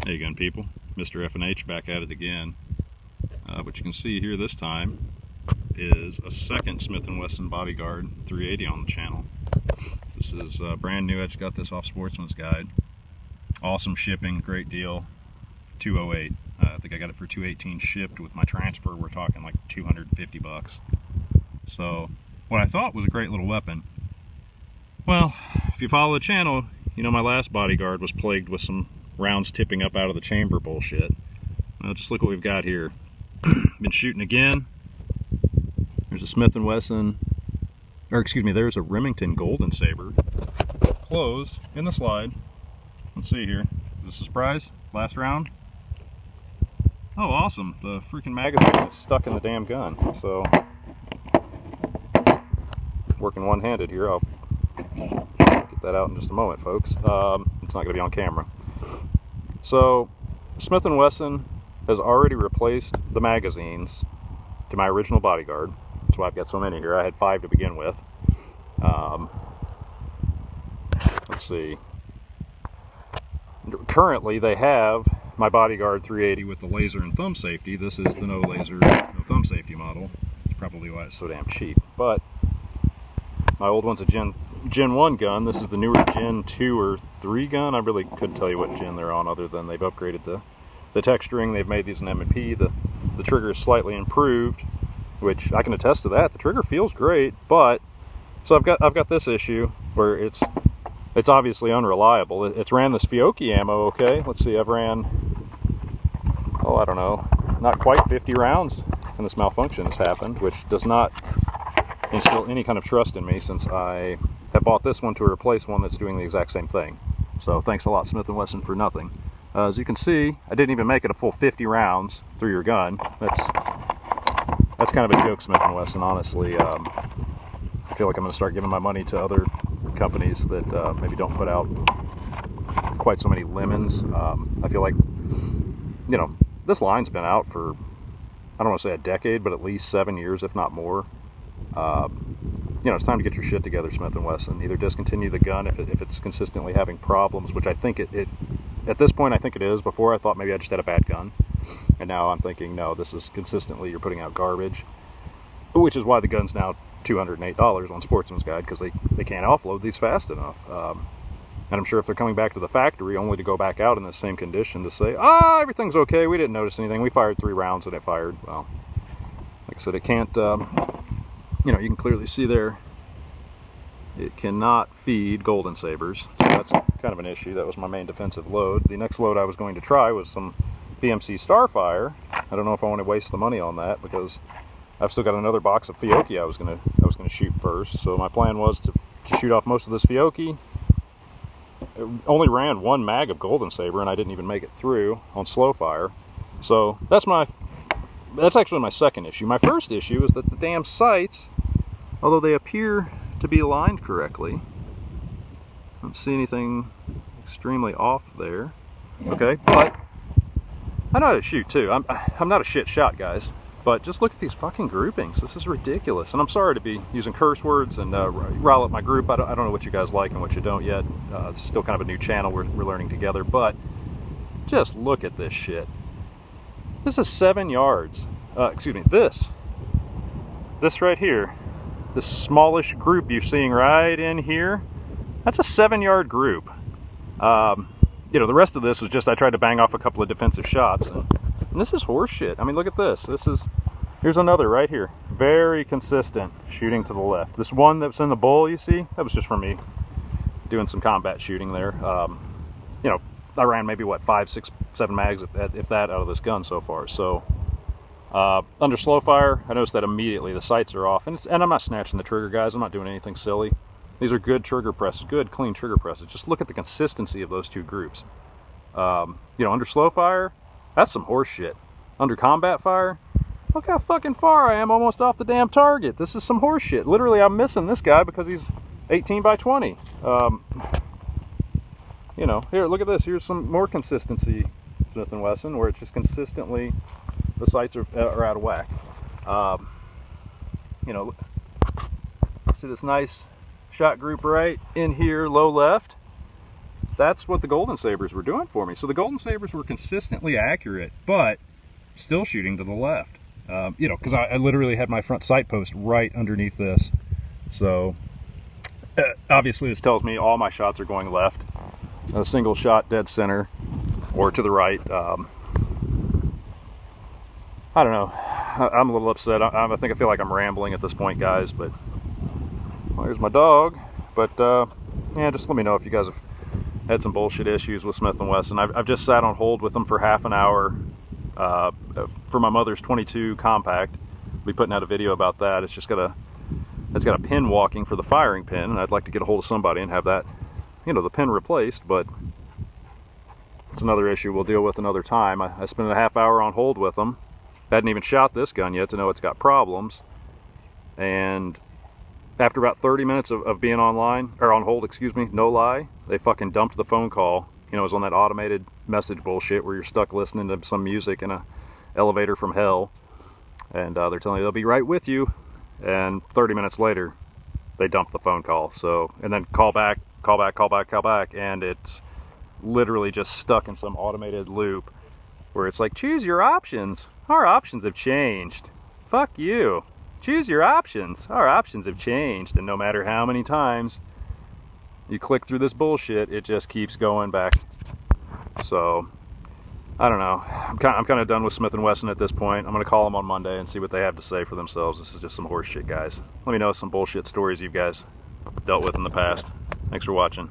Hey again, people. Mr. F&H back at it again. What you can see here this time is a second Smith & Wesson Bodyguard 380 on the channel. This is brand new. I just got this off Sportsman's Guide. Awesome shipping, great deal. $208. I think I got it for $218 shipped. With my transfer, we're talking like 250 bucks. So what I thought was a great little weapon. Well, if you follow the channel, you know my last Bodyguard was plagued with some rounds tipping up out of the chamber bullshit. Well, just look what we've got here. Been shooting again. There's a Smith & Wesson, or excuse me, there's a Remington Golden Saber closed in the slide. Let's see here. Is this a surprise? Last round? Oh, awesome. The freaking magazine is stuck in the damn gun. So, working one-handed here. I'll get that out in just a moment, folks. It's not going to be on camera. So, Smith & Wesson has already replaced the magazines to my original Bodyguard. That's why I've got so many here. I had 5 to begin with. Let's see. Currently, they have my Bodyguard 380 with the laser and thumb safety. This is the no laser, no thumb safety model. That's probably why it's so damn cheap. But my old one's a Gen 1 gun. This is the newer Gen 2 or 3 gun. I really couldn't tell you what gen they're on, other than they've upgraded the texturing. They've made these in M&P. The trigger is slightly improved, which I can attest to that. The trigger feels great, but so I've got this issue where it's obviously unreliable. It's ran this Fiocchi ammo okay. Let's see, I've ran, oh, I don't know, not quite 50 rounds, and this malfunction has happened, which does not instill any kind of trust in me, since I have bought this one to replace one that's doing the exact same thing. So thanks a lot, Smith & Wesson, for nothing. As you can see, I didn't even make it a full 50 rounds through your gun. That's kind of a joke, Smith & Wesson, honestly. I feel like I'm going to start giving my money to other companies that maybe don't put out quite so many lemons. I feel like, you know, this line's been out for, I don't want to say a decade, but at least 7 years, if not more. You know, it's time to get your shit together, Smith & Wesson. Either discontinue the gun if it's consistently having problems, which I think it at this point I think it is. Before I thought maybe I just had a bad gun, and now I'm thinking, no, this is consistently, you're putting out garbage, which is why the gun's now $208 on Sportsman's Guide, because they can't offload these fast enough. And I'm sure if they're coming back to the factory only to go back out in the same condition to say, everything's okay, we didn't notice anything, we fired 3 rounds and it fired, well, like I said, it can't, you know, you can clearly see there, it cannot feed Golden Sabers, so that's kind of an issue. That was my main defensive load. The next load I was going to try was some BMC Starfire. I don't know if I want to waste the money on that, because I've still got another box of Fiocchi I was gonna shoot first. So my plan was to shoot off most of this Fiocchi. It only ran 1 mag of Golden Saber, and I didn't even make it through on slow fire. So that's actually my second issue. My first issue is that the damn sights, although they appear to be aligned correctly, I don't see anything extremely off there. Okay, but I know how to shoot too. I'm not a shit shot, guys. But just look at these fucking groupings. This is ridiculous. And I'm sorry to be using curse words and rile up my group. I don't know what you guys like and what you don't yet. It's still kind of a new channel. We're learning together. But just look at this shit. This is 7 yards. Excuse me, this right here, this smallish group you're seeing right in here, that's a 7-yard group. You know, the rest of this was just I tried to bang off a couple of defensive shots. And this is horse shit. I mean, look at this. Here's another right here. Very consistent shooting to the left. This one that's in the bowl, you see, that was just for me doing some combat shooting there. You know, I ran maybe, what, 5, 6, 7 mags, if that, out of this gun so far. So, under slow fire, I noticed that immediately the sights are off. And I'm not snatching the trigger, guys. I'm not doing anything silly. These are good trigger presses, good, clean trigger presses. Just look at the consistency of those two groups. You know, under slow fire, that's some horse shit. Under combat fire, look how fucking far I am, almost off the damn target. This is some horse shit. Literally, I'm missing this guy because he's 18 by 20. You know, here, look at this. Here's some more consistency, Smith & Wesson, where it's just consistently, the sights are out of whack. You know, see this nice shot group right in here, low left? that's what the Golden Sabers were doing for me. So the Golden Sabers were consistently accurate, but still shooting to the left. You know, because I literally had my front sight post right underneath this. So obviously this tells me all my shots are going left. A single shot dead center or to the right. I don't know. I'm a little upset. I think I feel like I'm rambling at this point, guys, but well, here's my dog. But yeah, just let me know if you guys have had some bullshit issues with Smith & Wesson. I've just sat on hold with them for half an hour for my mother's 22 compact. I'll be putting out a video about that. It's got a pin walking for the firing pin, and I'd like to get a hold of somebody and have that, you know, the pin replaced, but it's another issue we'll deal with another time. I spent a half hour on hold with them. Hadn't even shot this gun yet to know it's got problems, and after about 30 minutes of being online, or on hold, excuse me, no lie, they fucking dumped the phone call. You know, it was on that automated message bullshit where you're stuck listening to some music in a elevator from hell, and they're telling you they'll be right with you, and 30 minutes later, they dumped the phone call. So, and then call back, and it's literally just stuck in some automated loop where it's like, choose your options. Our options have changed. Fuck you. Choose your options. Our options have changed. And no matter how many times you click through this bullshit, it just keeps going back. So, I don't know. I'm kind of done with Smith & Wesson at this point. I'm going to call them on Monday and see what they have to say for themselves. This is just some horse shit, guys. Let me know some bullshit stories you guys dealt with in the past. Thanks for watching.